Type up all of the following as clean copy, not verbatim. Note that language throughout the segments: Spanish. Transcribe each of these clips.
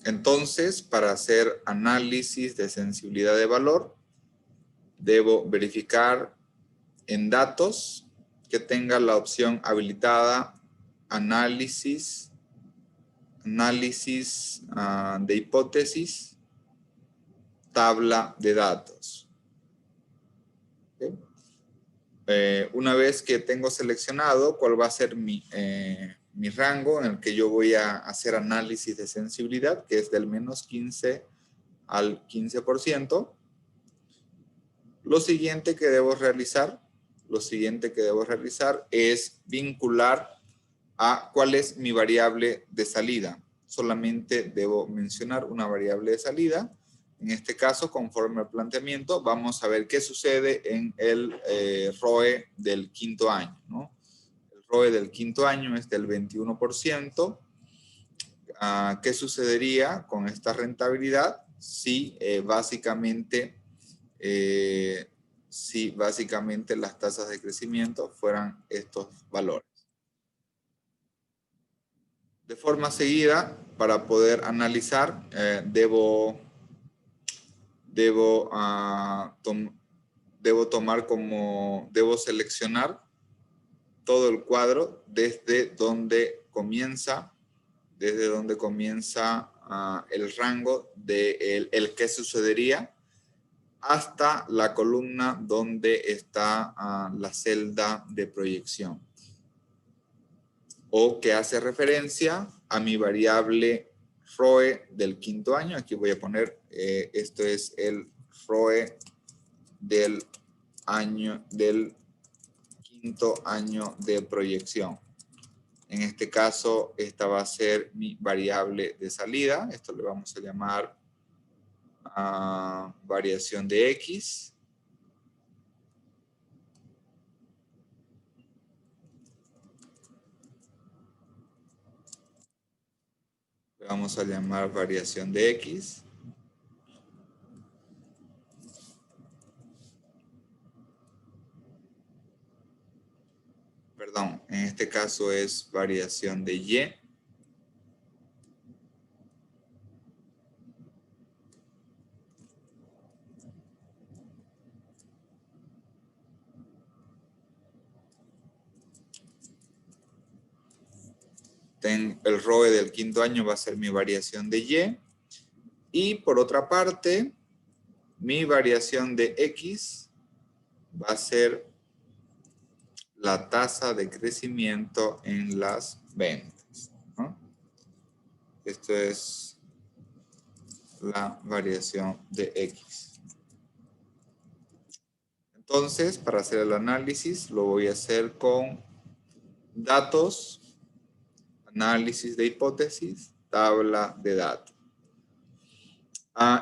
Entonces, para hacer análisis de sensibilidad de valor, debo verificar en datos que tenga la opción habilitada análisis de hipótesis, tabla de datos. ¿Okay? Una vez que tengo seleccionado cuál va a ser mi rango en el que yo voy a hacer análisis de sensibilidad, que es del menos 15 al 15%, lo siguiente que debo realizar es vincular a cuál es mi variable de salida. Solamente debo mencionar una variable de salida. En este caso, conforme al planteamiento, vamos a ver qué sucede en el ROE del quinto año, ¿no? El ROE del quinto año es del 21%. ¿Qué sucedería con esta rentabilidad si básicamente las tasas de crecimiento fueran estos valores? De forma seguida, para poder analizar, debo seleccionar todo el cuadro desde donde comienza el rango de el qué sucedería hasta la columna donde está la celda de proyección, o que hace referencia a mi variable ROE del quinto año. Aquí voy a poner, esto es el ROE del quinto año de proyección. En este caso, esta va a ser mi variable de salida. Esto le vamos a llamar variación de X. Le vamos a llamar variación de X. Perdón, en este caso es variación de Y. El ROE del quinto año va a ser mi variación de Y. Y por otra parte, mi variación de X va a ser la tasa de crecimiento en las ventas, ¿no? Esto es la variación de X. Entonces, para hacer el análisis, lo voy a hacer con datos, análisis de hipótesis, tabla de datos.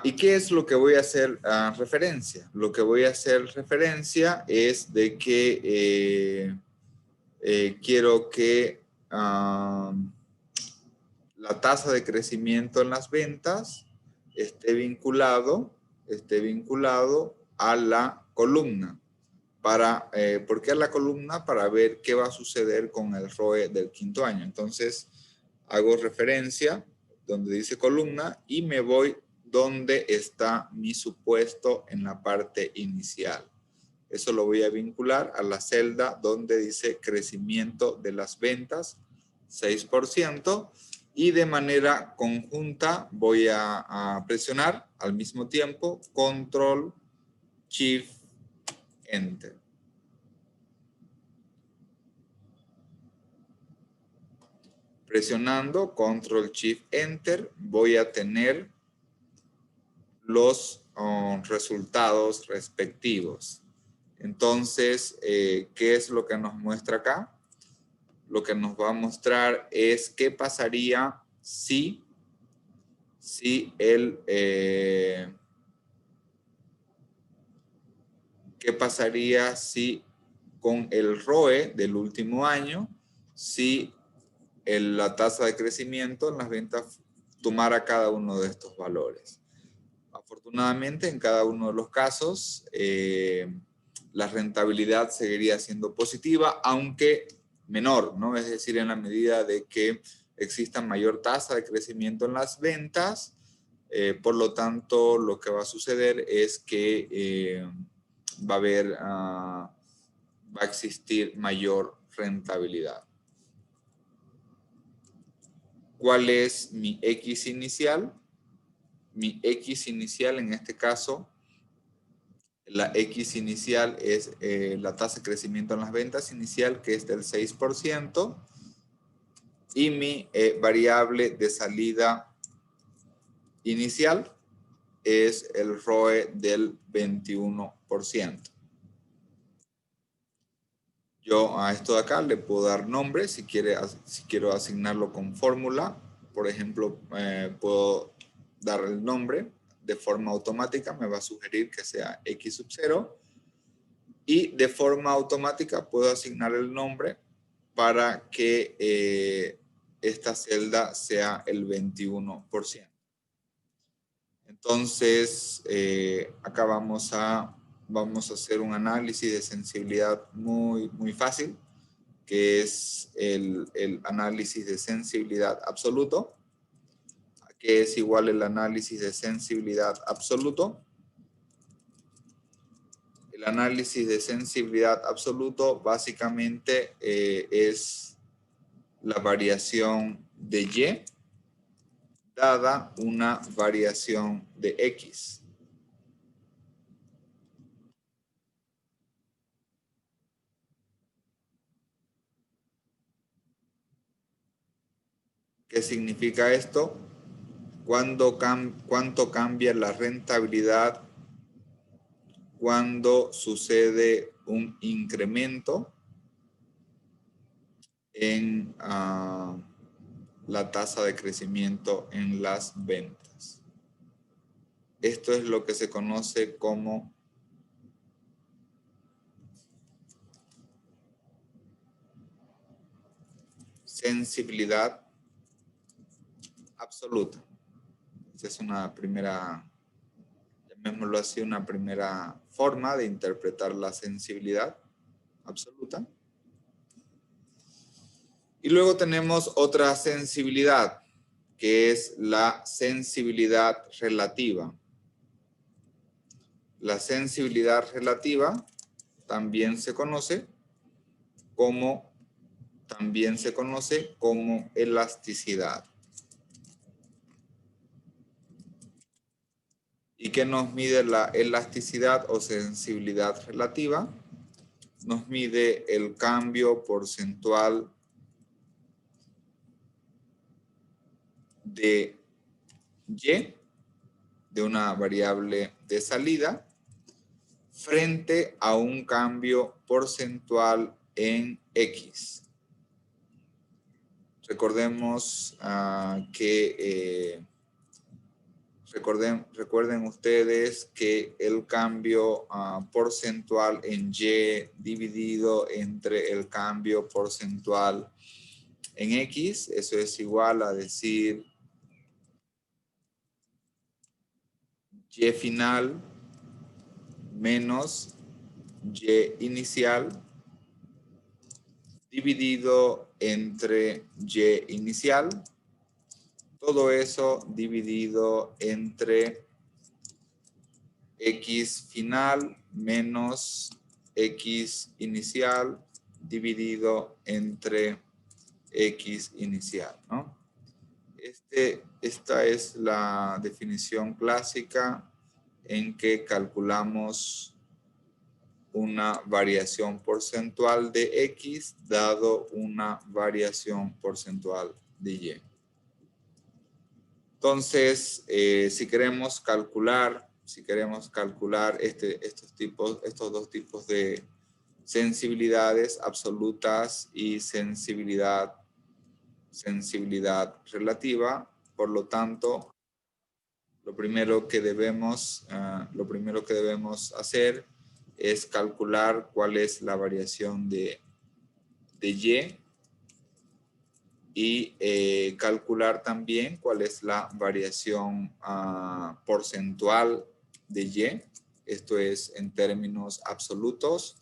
¿Y qué es lo que voy a hacer referencia? Lo que voy a hacer referencia es de que quiero que la tasa de crecimiento en las ventas esté vinculado a la columna. ¿Por qué a la columna? Para ver qué va a suceder con el ROE del quinto año. Entonces, hago referencia donde dice columna y me voy donde está mi supuesto en la parte inicial. Eso lo voy a vincular a la celda donde dice crecimiento de las ventas, 6%. Y de manera conjunta voy a presionar al mismo tiempo Control, Shift, Enter. Presionando Control, Shift, Enter voy a tener los resultados respectivos. Entonces, ¿qué es lo que nos muestra acá? Lo que nos va a mostrar es qué pasaría si con el ROE del último año, si la tasa de crecimiento en las ventas tomara cada uno de estos valores. Afortunadamente, en cada uno de los casos, la rentabilidad seguiría siendo positiva, aunque menor, ¿no? Es decir, en la medida de que exista mayor tasa de crecimiento en las ventas. Por lo tanto, lo que va a suceder es que va a existir mayor rentabilidad. ¿Cuál es mi X inicial? Mi X inicial en este caso, la X inicial es la tasa de crecimiento en las ventas inicial, que es del 6%, y mi variable de salida inicial es el ROE del 21%. Yo a esto de acá le puedo dar nombre si quiero asignarlo con fórmula. Por ejemplo, puedo dar el nombre de forma automática. Me va a sugerir que sea X sub 0. Y de forma automática puedo asignar el nombre para que esta celda sea el 21%. Entonces, acá vamos a hacer un análisis de sensibilidad muy fácil, que es el análisis de sensibilidad absoluto, que es igual el análisis de sensibilidad absoluto. El análisis de sensibilidad absoluto básicamente es la variación de Y dada una variación de X. ¿Qué significa esto? ¿Cuánto cambia la rentabilidad cuando sucede un incremento en la tasa de crecimiento en las ventas? Esto es lo que se conoce como sensibilidad absoluta. Esta es una primera, llamémoslo así, una primera forma de interpretar la sensibilidad absoluta. Y luego tenemos otra sensibilidad, que es la sensibilidad relativa. La sensibilidad relativa también se conoce como elasticidad. ¿Y qué nos mide la elasticidad o sensibilidad relativa? Nos mide el cambio porcentual de Y, de una variable de salida, frente a un cambio porcentual en X. Recordemos recuerden ustedes que el cambio porcentual en Y dividido entre el cambio porcentual en X, eso es igual a decir Y final menos Y inicial dividido entre Y inicial. Todo eso dividido entre X final menos X inicial dividido entre X inicial, ¿no? Esta es la definición clásica en que calculamos una variación porcentual de X dado una variación porcentual de Y. Entonces, si queremos calcular estos dos tipos de sensibilidades absolutas y sensibilidad relativa, por lo tanto, lo primero que debemos hacer es calcular cuál es la variación de Y calcular también cuál es la variación porcentual de Y. Esto es en términos absolutos.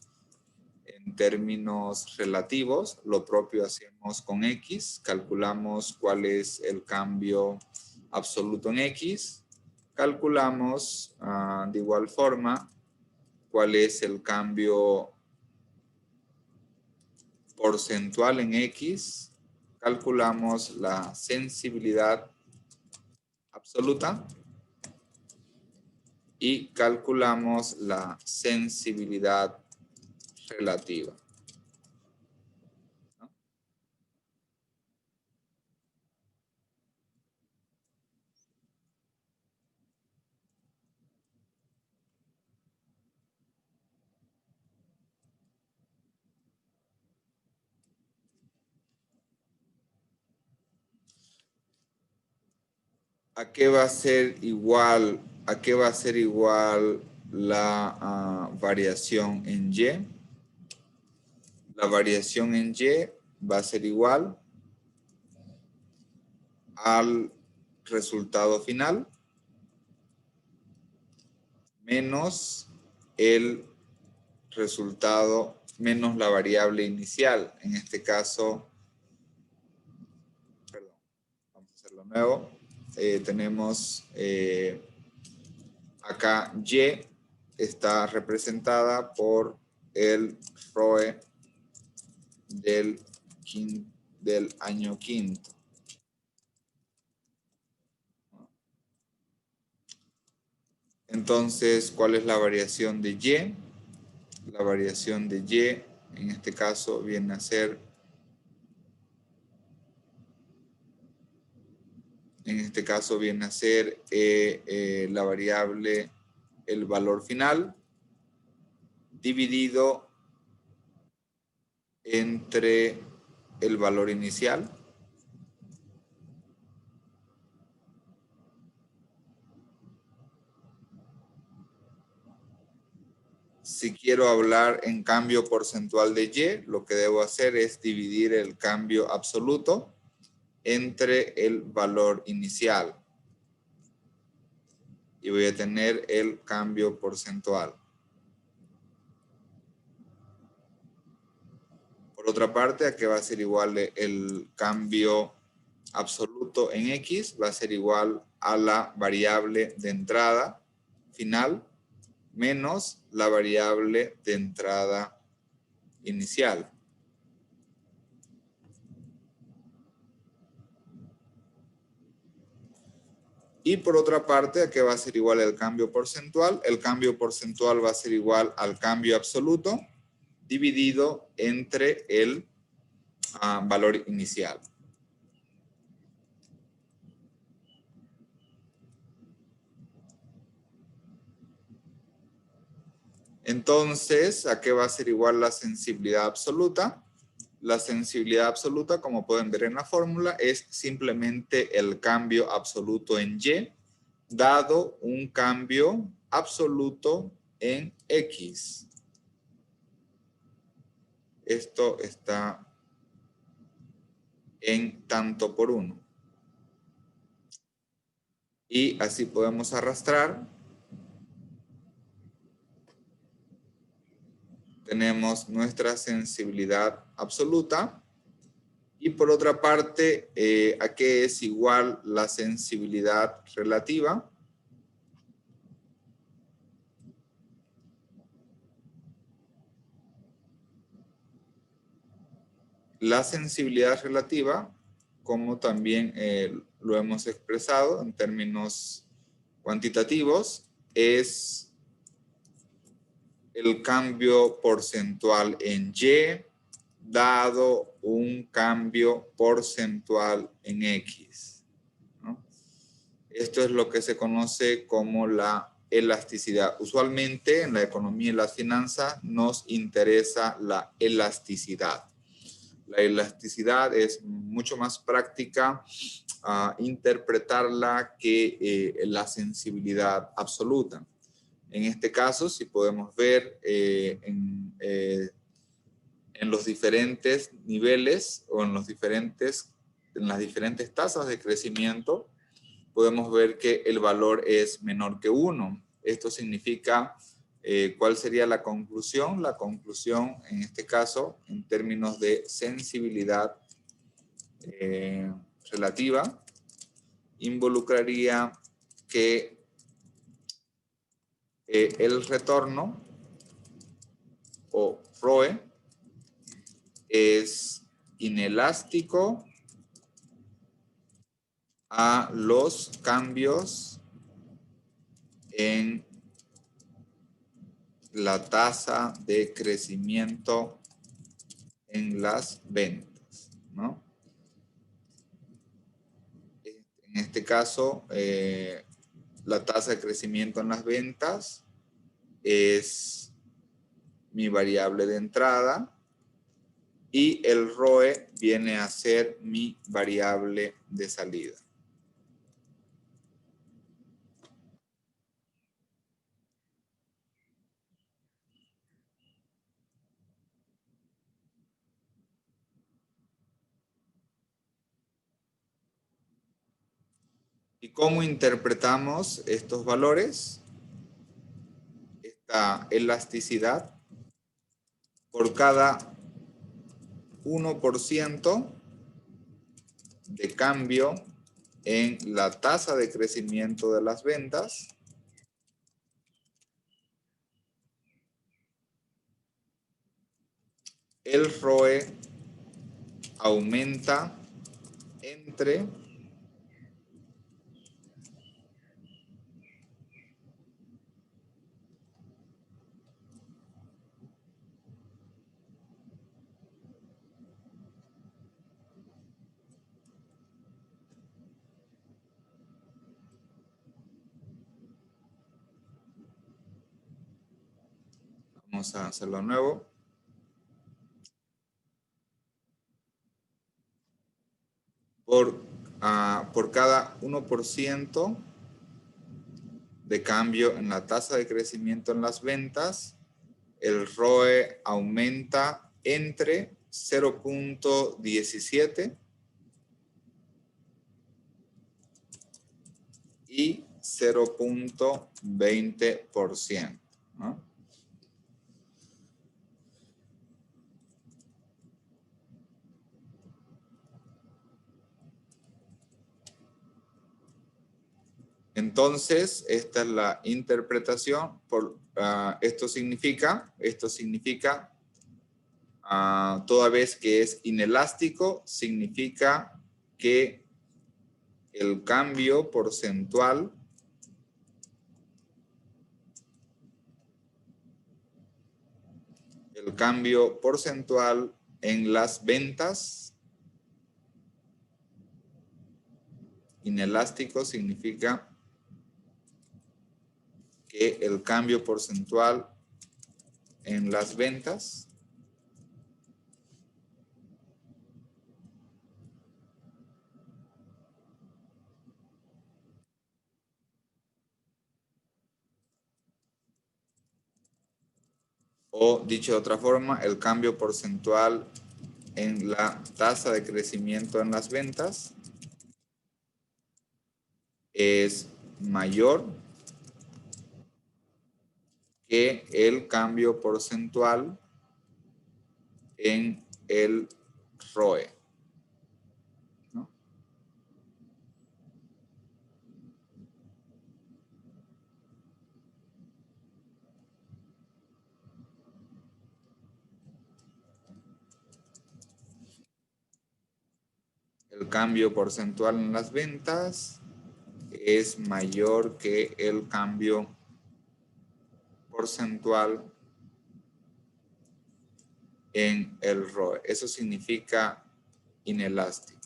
En en términos relativos. Lo propio hacemos con X. Calculamos cuál es el cambio absoluto en X. Calculamos de igual forma cuál es el cambio porcentual en X. Calculamos la sensibilidad absoluta y calculamos la sensibilidad relativa. ¿No? ¿A qué va a ser igual? ¿A qué va a ser igual la variación en Y? La variación en Y va a ser igual al resultado final menos el resultado menos la variable inicial. En este caso, perdón, vamos a hacerlo nuevo. Tenemos acá Y está representada por el ROE del año quinto. Entonces, ¿cuál es la variación de Y? La variación de Y, en este caso, viene a ser, la variable, el valor final, dividido entre el valor inicial. Si quiero hablar en cambio porcentual de Y, lo que debo hacer es dividir el cambio absoluto entre el valor inicial. Y voy a tener el cambio porcentual. Por otra parte, ¿a qué va a ser igual el cambio absoluto en X? Va a ser igual a la variable de entrada final menos la variable de entrada inicial. Y por otra parte, ¿a qué va a ser igual el cambio porcentual? El cambio porcentual va a ser igual al cambio absoluto dividido entre el valor inicial. Entonces, ¿a qué va a ser igual la sensibilidad absoluta? La sensibilidad absoluta, como pueden ver en la fórmula, es simplemente el cambio absoluto en Y, dado un cambio absoluto en X. Esto está en tanto por 1. Y así podemos arrastrar. Tenemos nuestra sensibilidad absoluta. Y por otra parte, ¿a qué es igual la sensibilidad relativa? La sensibilidad relativa, como también lo hemos expresado en términos cuantitativos, es el cambio porcentual en Y dado un cambio porcentual en X, ¿no? Esto es lo que se conoce como la elasticidad. Usualmente en la economía y las finanzas nos interesa la elasticidad. La elasticidad es mucho más práctica interpretarla que la sensibilidad absoluta. En este caso, si podemos ver en los diferentes niveles o en las diferentes tasas de crecimiento, podemos ver que el valor es menor que 1. Esto significa ¿Cuál sería la conclusión? La conclusión, en este caso, en términos de sensibilidad relativa, involucraría que el retorno o ROE es inelástico a los cambios en la tasa de crecimiento en las ventas, ¿no? En este caso, la tasa de crecimiento en las ventas es mi variable de entrada y el ROE viene a ser mi variable de salida. ¿Y cómo interpretamos estos valores? Esta elasticidad por cada 1% de cambio en la tasa de crecimiento de las ventas el ROE aumenta entre vamos a hacerlo nuevo. Por cada 1% de cambio en la tasa de crecimiento en las ventas, el ROE aumenta entre 0.17 y 0.20%, ¿no? Entonces, esta es la interpretación. Esto significa, toda vez que es inelástico, significa que el cambio porcentual en las ventas, inelástico significa que el cambio porcentual en las ventas o, dicho de otra forma, el cambio porcentual en la tasa de crecimiento en las ventas es mayor que el cambio porcentual en el ROE, ¿no? El cambio porcentual en las ventas es mayor que el cambio porcentual en el ROE. Eso significa inelástico.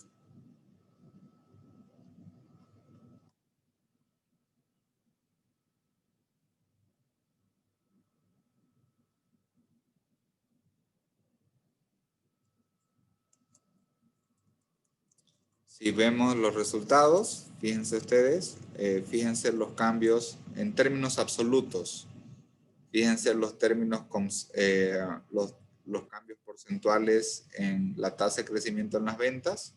Si vemos los resultados, fíjense ustedes, fíjense los cambios en términos absolutos. Fíjense los términos, los cambios porcentuales en la tasa de crecimiento en las ventas.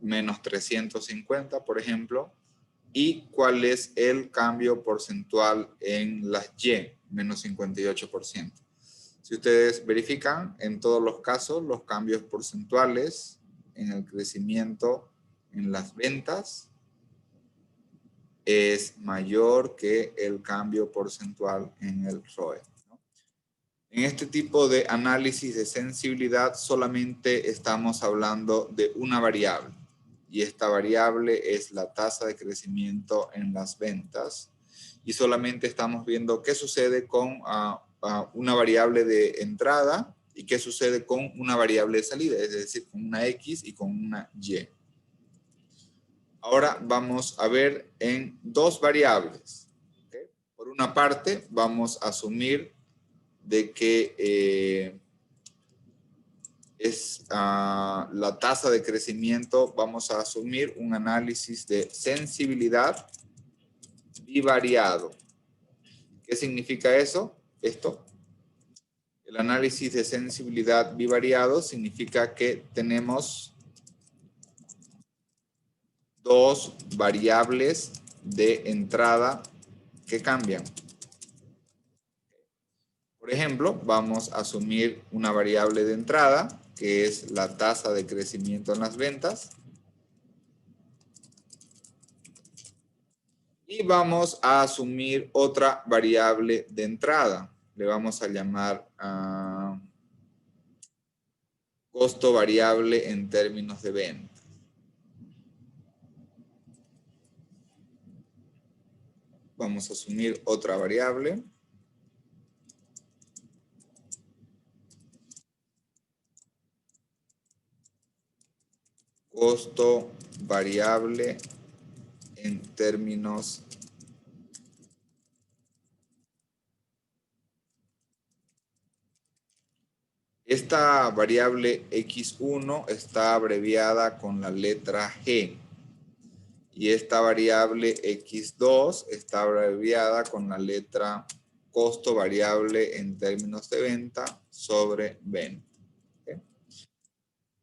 Menos 350, por ejemplo. y cuál es el cambio porcentual en las Y, menos 58%. Si ustedes verifican, en todos los casos, los cambios porcentuales en el crecimiento en las ventas es mayor que el cambio porcentual en el ROE, ¿no? En este tipo de análisis de sensibilidad solamente estamos hablando de una variable, y esta variable es la tasa de crecimiento en las ventas, y solamente estamos viendo qué sucede con una variable de entrada y qué sucede con una variable de salida, es decir, con una X y con una Y. Ahora vamos a ver en dos variables. ¿Okay? Por una parte, vamos a asumir de que es la tasa de crecimiento. Vamos a asumir un análisis de sensibilidad bivariado. ¿Qué significa eso? Esto. El análisis de sensibilidad bivariado significa que tenemos dos variables de entrada que cambian. Por ejemplo, vamos a asumir una variable de entrada, que es la tasa de crecimiento en las ventas. Y vamos a asumir otra variable de entrada. Le vamos a llamar costo variable en términos de venta. Vamos a asumir otra variable. Costo variable en términos esta variable X1 está abreviada con la letra G. Y esta variable X2 está abreviada con la letra costo variable en términos de venta sobre venta. ¿Okay?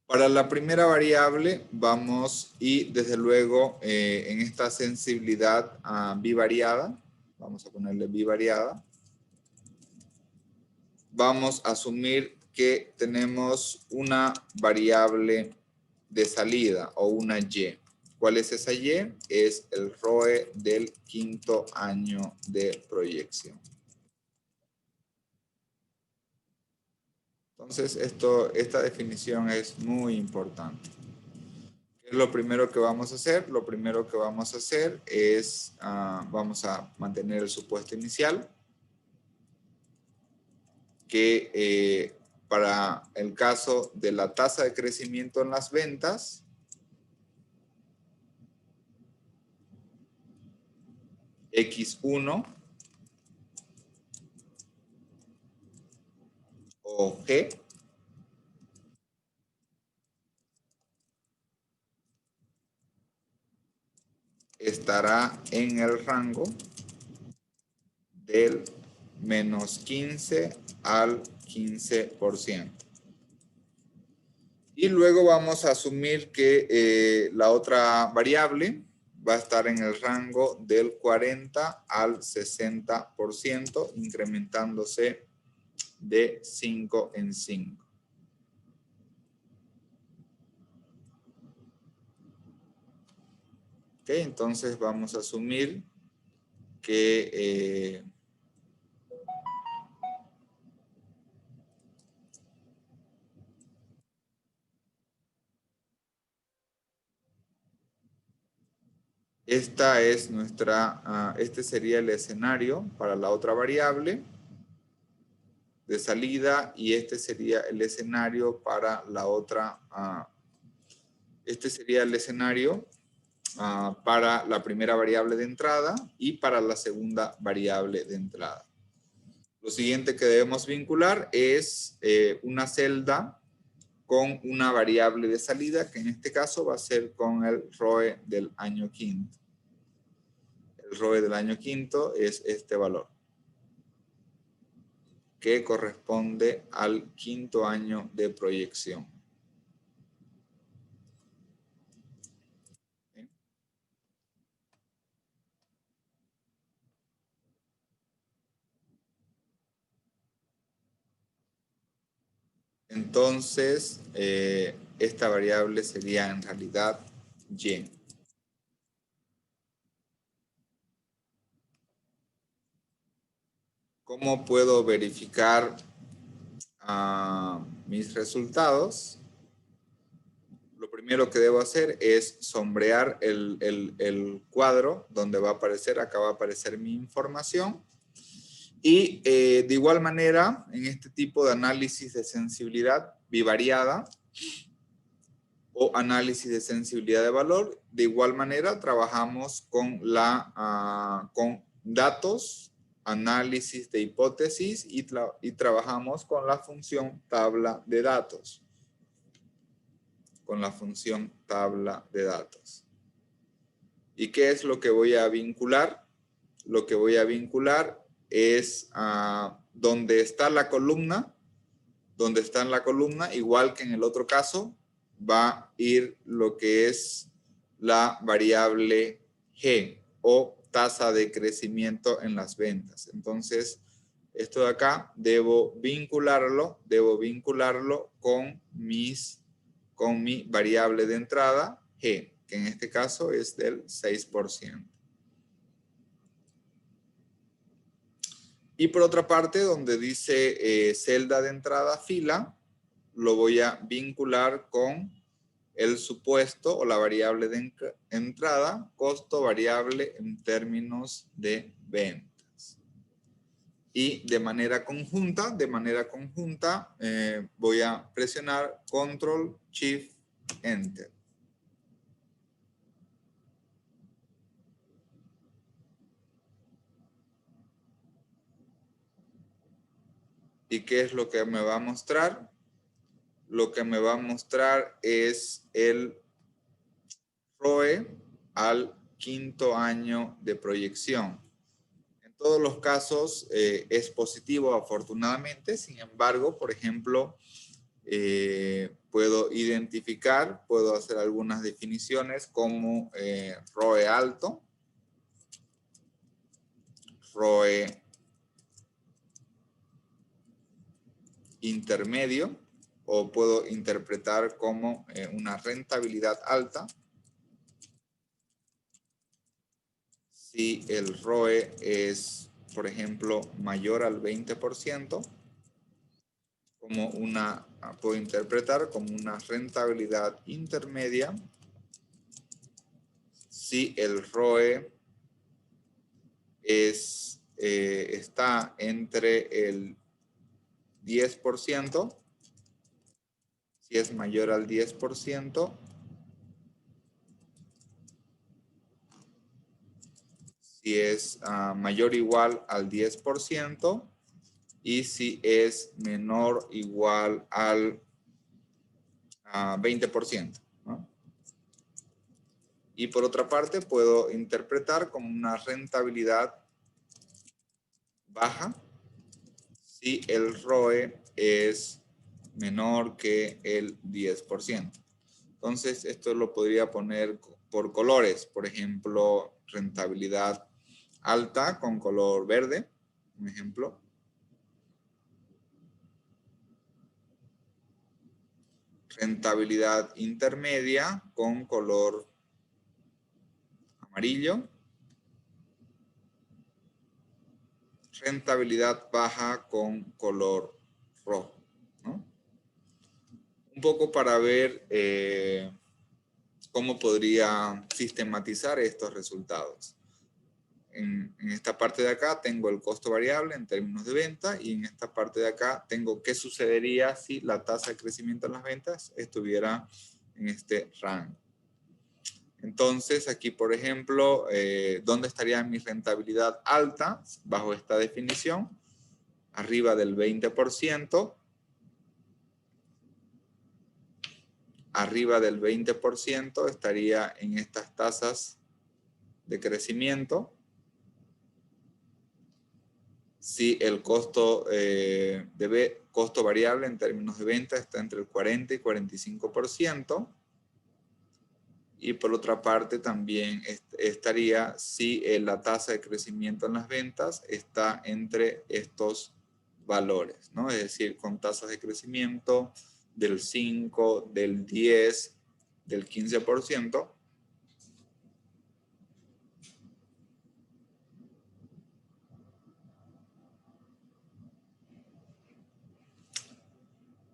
Para la primera variable vamos, y desde luego en esta sensibilidad bivariada, vamos a ponerle bivariada, vamos a asumir que tenemos una variable de salida o una Y. ¿Cuál es esa Y? Es el ROE del quinto año de proyección. Entonces, esta definición es muy importante. ¿Qué es lo primero que vamos a hacer? Lo primero que vamos a hacer es, vamos a mantener el supuesto inicial, que para el caso de la tasa de crecimiento en las ventas, X1 o G estará en el rango del menos 15 al 15%. Y luego vamos a asumir que la otra variable va a estar en el rango del 40 al 60%, incrementándose de 5 en 5. Ok, entonces vamos a asumir que esta es nuestra, este sería el escenario para la otra variable de salida, y este sería el escenario para la otra, este sería el escenario para la primera variable de entrada y para la segunda variable de entrada. Lo siguiente que debemos vincular es una celda con una variable de salida, que en este caso va a ser con el ROE del año quinto. El ROE del año quinto es este valor, que corresponde al quinto año de proyección. Entonces, esta variable sería en realidad Y. ¿Cómo puedo verificar mis resultados? Lo primero que debo hacer es sombrear el cuadro donde va a aparecer, acá va a aparecer mi información. Y de igual manera, en este tipo de análisis de sensibilidad bivariada o análisis de sensibilidad de valor, de igual manera trabajamos con datos, análisis de hipótesis y trabajamos con la función tabla de datos. Con la función tabla de datos. ¿Y qué es lo que voy a vincular? Lo que voy a vincular es donde está la columna. Donde está en la columna, igual que en el otro caso, va a ir lo que es la variable G o tasa de crecimiento en las ventas. Entonces, esto de acá debo vincularlo con mi variable de entrada G, que en este caso es del 6%. Y por otra parte, donde dice celda de entrada fila, lo voy a vincular con el supuesto o la variable de entrada, costo variable en términos de ventas. Y de manera conjunta voy a presionar Control Shift Enter. ¿Y qué es lo que me va a mostrar? Lo que me va a mostrar es el ROE al quinto año de proyección. En todos los casos es positivo, afortunadamente. Sin embargo, por ejemplo, puedo identificar, puedo hacer algunas definiciones como ROE alto, ROE intermedio, o puedo interpretar como una rentabilidad alta si el ROE es, por ejemplo, mayor al 20%, puedo interpretar como una rentabilidad intermedia si el ROE está entre el 10%, si es mayor al 10%, si es mayor o igual al 10%, y si es menor o igual al 20%, ¿no? Y por otra parte, puedo interpretar como una rentabilidad baja si el ROE es menor que el 10%. Entonces, esto lo podría poner por colores. Por ejemplo, rentabilidad alta con color verde, un ejemplo. Rentabilidad intermedia con color amarillo. Rentabilidad baja con color rojo, ¿no? Un poco para ver cómo podría sistematizar estos resultados. En esta parte de acá tengo el costo variable en términos de venta, y en esta parte de acá tengo qué sucedería si la tasa de crecimiento en las ventas estuviera en este rango. Entonces, aquí, por ejemplo, ¿dónde estaría mi rentabilidad alta bajo esta definición? Arriba del 20%. Arriba del 20% estaría en estas tasas de crecimiento. Si el costo, costo variable en términos de venta está entre el 40 y 45%. Y por otra parte también estaría si la tasa de crecimiento en las ventas está entre estos valores, ¿no? Es decir, con tasas de crecimiento del 5, del 10, del 15%.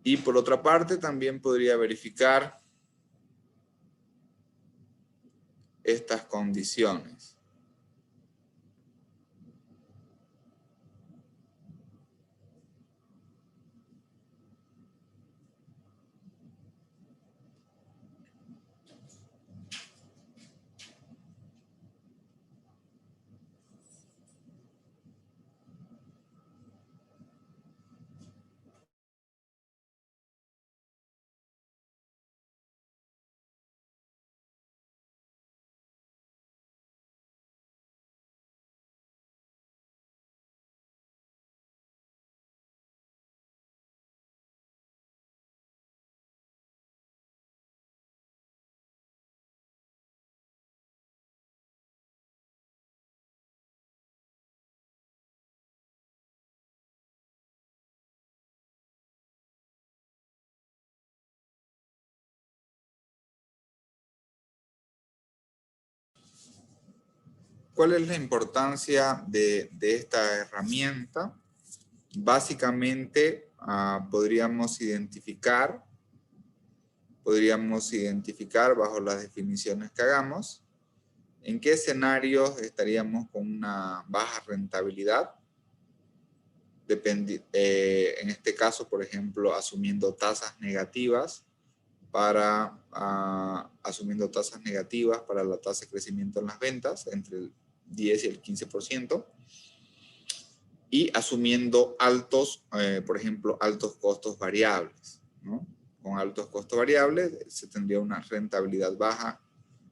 Y por otra parte, también podría verificar estas condiciones. ¿Cuál es la importancia de esta herramienta? Básicamente, podríamos identificar bajo las definiciones que hagamos en qué escenarios estaríamos con una baja rentabilidad. En este caso, por ejemplo, asumiendo tasas negativas para la tasa de crecimiento en las ventas entre el 10 y el 15%, y asumiendo altos, por ejemplo, altos costos variables, ¿no? Con altos costos variables se tendría una rentabilidad baja,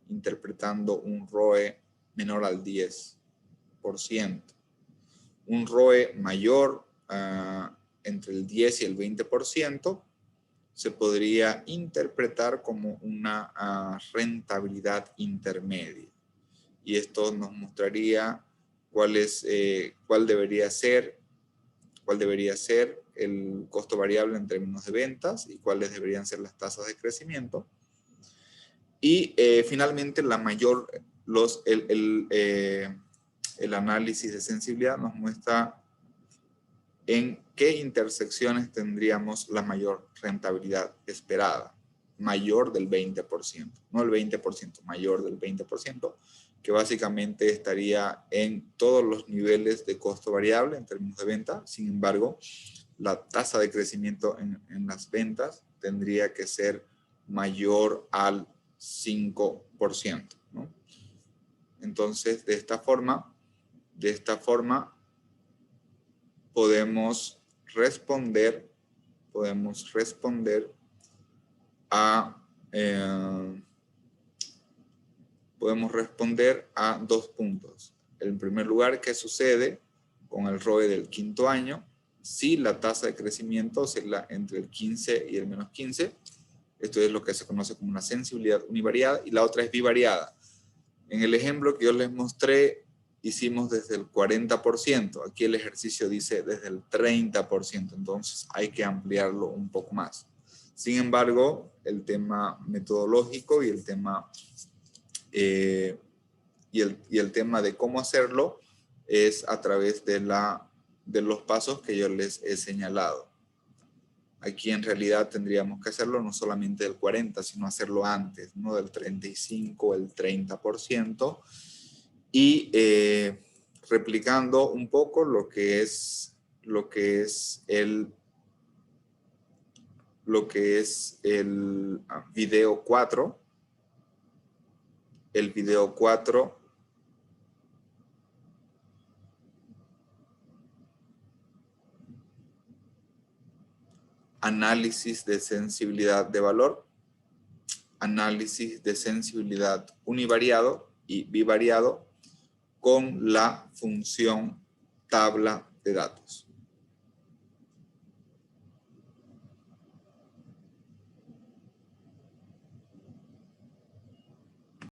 interpretando un ROE menor al 10%. Un ROE mayor, entre el 10 y el 20%, se podría interpretar como una rentabilidad intermedia. Y esto nos mostraría cuál debería ser el costo variable en términos de ventas y cuáles deberían ser las tasas de crecimiento. Y finalmente, el análisis de sensibilidad nos muestra en qué intersecciones tendríamos la mayor rentabilidad esperada, mayor del 20%, no el 20%, mayor del 20%, que básicamente estaría en todos los niveles de costo variable en términos de venta. Sin embargo, la tasa de crecimiento en las ventas tendría que ser mayor al 5%, ¿no? Entonces, de esta forma, podemos responder a dos puntos. En primer lugar, ¿qué sucede con el ROE del quinto año si la tasa de crecimiento es entre el 15 y el menos 15? Esto es lo que se conoce como una sensibilidad univariada, y la otra es bivariada. En el ejemplo que yo les mostré, hicimos desde el 40%. Aquí el ejercicio dice desde el 30%. Entonces hay que ampliarlo un poco más. Sin embargo, el tema metodológico y el tema, y el tema de cómo hacerlo es a través de los pasos que yo les he señalado. Aquí en realidad tendríamos que hacerlo no solamente del 40, sino hacerlo antes, ¿no? Del 35, el 30%. Y replicando un poco lo que es el video 4. El video 4 análisis de sensibilidad de valor, análisis de sensibilidad univariado y bivariado con la función tabla de datos.